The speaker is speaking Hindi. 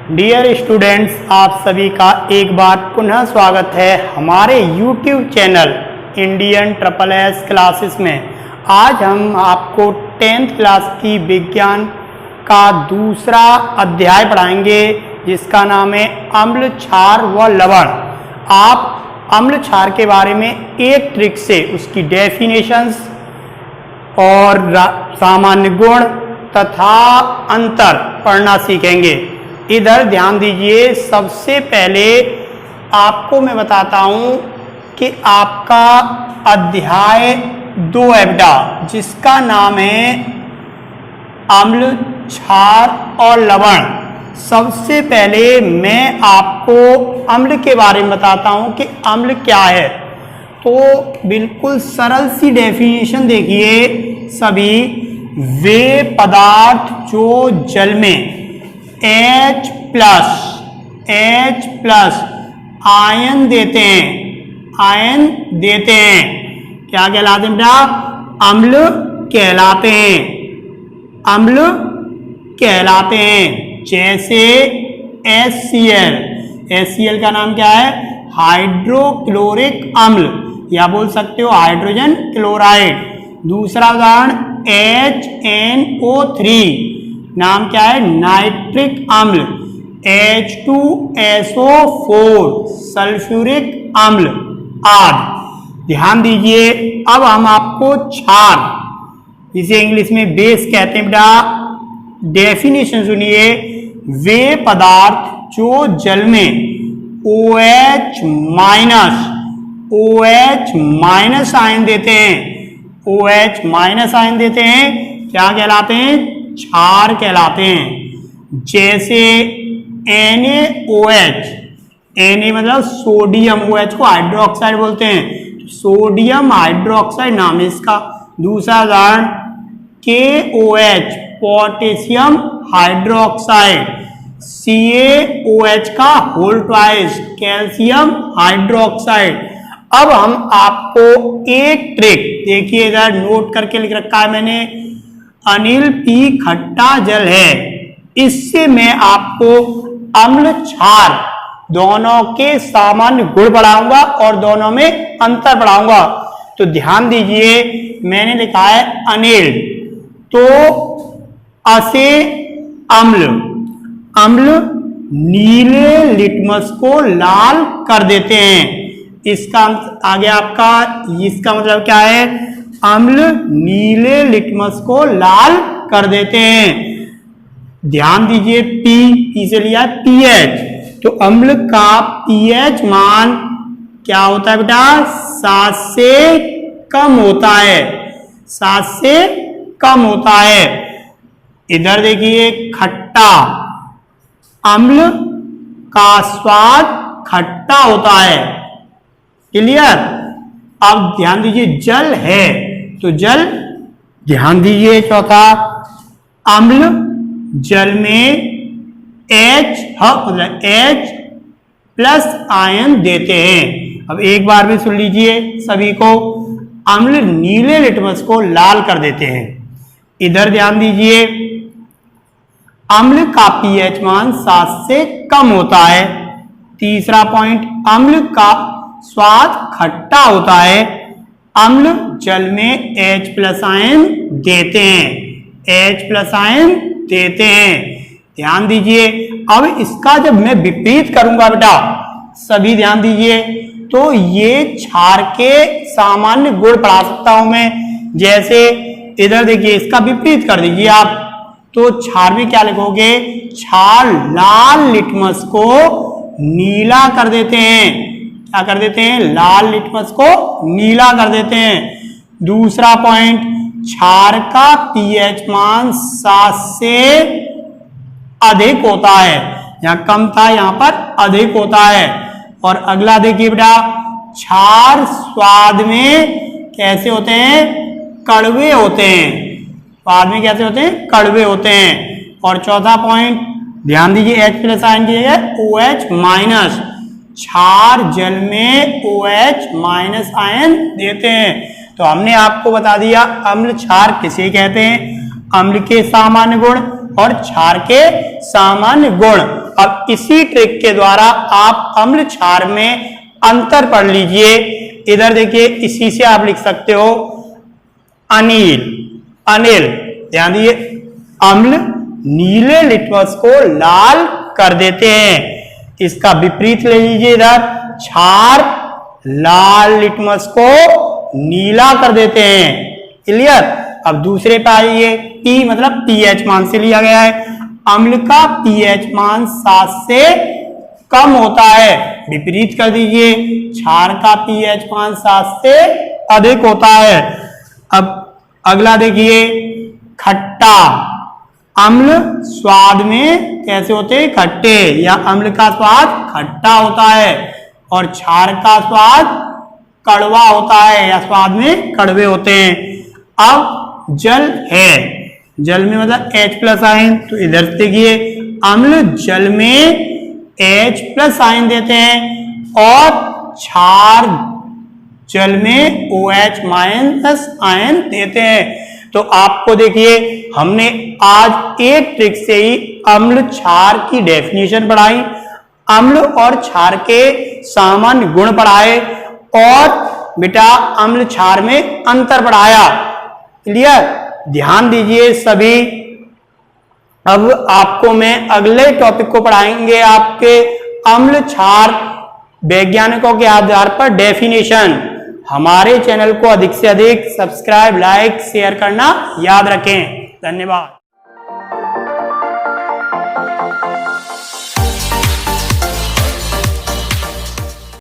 डियर स्टूडेंट्स, आप सभी का एक बार पुनः स्वागत है हमारे YouTube channel Indian triple S classes में। आज हम आपको 10th क्लास की विज्ञान का दूसरा अध्याय पढ़ाएंगे जिसका नाम है अम्ल, क्षार व लवण। आप अम्ल क्षार के बारे में एक ट्रिक से उसकी डेफिनेशंस और सामान्य गुण तथा अंतर पढ़ना सीखेंगे। इधर ध्यान दीजिए, सबसे पहले आपको मैं बताता हूं कि आपका अध्याय 2 है बेटा, जिसका नाम है अम्ल, क्षार और लवण। सबसे पहले मैं आपको अम्ल के बारे में बताता हूं कि अम्ल क्या है। तो बिल्कुल सरल सी डेफिनेशन देखिए सभी, वे पदार्थ जो जल में H प्लस आयन देते हैं, क्या कहलाते हैं बेटा? अम्ल कहलाते हैं। जैसे HCl का नाम क्या है? हाइड्रोक्लोरिक अम्ल, या बोल सकते हो हाइड्रोजन क्लोराइड। दूसरा उदाहरण HNO3, नाम क्या है? नाइट्रिक अम्ल। H2SO4 सल्फ्यूरिक अम्ल आदि। ध्यान दीजिए, अब हम आपको क्षार, जिसे इंग्लिश में बेस कहते हैं बेटा, डेफिनेशन सुनिए। वे पदार्थ जो जल में OH माइनस आयन देते हैं, क्या कहलाते हैं? क्षार कहलाते हैं। जैसे NaOH, Na मतलब सोडियम, OH को हाइड्रोक्साइड बोलते हैं, सोडियम हाइड्रोक्साइड नाम है इसका। दूसरा उदाहरण KOH, पोटेशियम हाइड्रोक्साइड। CaOH का होल ट्वाइस, कैल्शियम हाइड्रोक्साइड। अब हम आपको एक ट्रिक देखिए, इधर नोट करके लिख रखा है मैंने, अनिल पी खट्टा जल है। इससे मैं आपको अम्ल, क्षार दोनों के सामान्य गुण पढ़ाऊंगा और दोनों में अंतर पढ़ाऊंगा। तो ध्यान दीजिए, मैंने लिखा है अनिल, तो असे अम्ल नीले लिटमस को लाल कर देते हैं। इसका आगे आपका, इसका मतलब क्या है? अम्ल नीले लिटमस को लाल कर देते हैं। ध्यान दीजिए, पी से लिया पीएच, तो अम्ल का पीएच मान क्या होता है बेटा? 7 से कम होता है। इधर देखिए, खट्टा, अम्ल का स्वाद खट्टा होता है। क्लियर? अब ध्यान दीजिए, जल है तो जल, ध्यान दीजिए चौथा, अम्ल जल में H प्लस आयन देते हैं। अब एक बार भी सुन लीजिए सभी को, अम्ल नीले लिटमस को लाल कर देते हैं। इधर ध्यान दीजिए, अम्ल का पीएच मान 7 से कम होता है। तीसरा पॉइंट, अम्ल का स्वाद खट्टा होता है। अम्ल जल में H प्लस आयन देते हैं। ध्यान दीजिए, अब इसका जब मैं विपरीत करूंगा बेटा, सभी ध्यान दीजिए, तो ये क्षार के सामान्य गुण पढ़ा सकता हूं मैं। जैसे इधर देखिए, इसका विपरीत कर दीजिए आप, तो क्षार में क्या लिखोगे? क्षार लाल लिटमस को नीला कर देते हैं। क्या कर देते हैं? लाल लिटमस को नीला कर देते हैं। दूसरा पॉइंट, क्षार का पीएच मान 7 से अधिक होता है। यहां कम था, यहां पर अधिक होता है। और अगला देखिए बेटा, क्षार स्वाद में कैसे होते हैं? कड़वे होते हैं। स्वाद में कैसे होते हैं? कड़वे होते हैं। और चौथा पॉइंट, ध्यान दीजिए, H प्लस आयन की जगह OH माइनस, क्षार जल में OH माइनस आयन देते हैं। तो हमने आपको बता दिया अम्ल, क्षार किसे कहते हैं, अम्ल के सामान्य गुण, और क्षार के सामान्य गुण। अब इसी ट्रिक के द्वारा आप अम्ल क्षार में अंतर पढ़ लीजिए। इधर देखिए, इसी से आप लिख सकते हो अनिल, अनिल, ध्यान दीजिए, अम्ल नीले लिटमस को लाल कर देते हैं। इसका विपरीत ले लीजिए, इधर क्षार लाल लिटमस को नीला कर देते हैं। क्लियर। अब दूसरे पे आइए, पी मतलब पीएच मान से लिया गया है। अम्ल का पीएच मान 7 से कम होता है, विपरीत कर दीजिए, क्षार का पीएच मान 7 से अधिक होता है। अब अगला देखिए, खट्टा। अम्ल स्वाद में कैसे होते हैं? खट्टे, या अम्ल का स्वाद खट्टा होता है और क्षार का स्वाद कड़वा होता है, या स्वाद में कड़वे होते हैं। अब जल है, जल में मतलब H+ आयन, तो इधर देखिए, अम्ल जल में H+ आयन देते हैं और क्षार जल में OH- आयन देते हैं। तो आपको देखिए, हमने आज एक ट्रिक से ही अम्ल क्षार की डेफिनेशन पढ़ाई, अम्ल और क्षार के सामान्य गुण पढ़ाए और बेटा अम्ल क्षार में अंतर पढ़ाया। क्लियर। ध्यान दीजिए सभी। अब आपको मैं अगले टॉपिक को पढ़ाएंगे, आपके अम्ल क्षार वैज्ञानिकों के आधार पर डेफिनेशन। हमारे चैनल को अधिक से अधिक सब्सक्राइब, लाइक, शेयर करना याद रखें। धन्यवाद।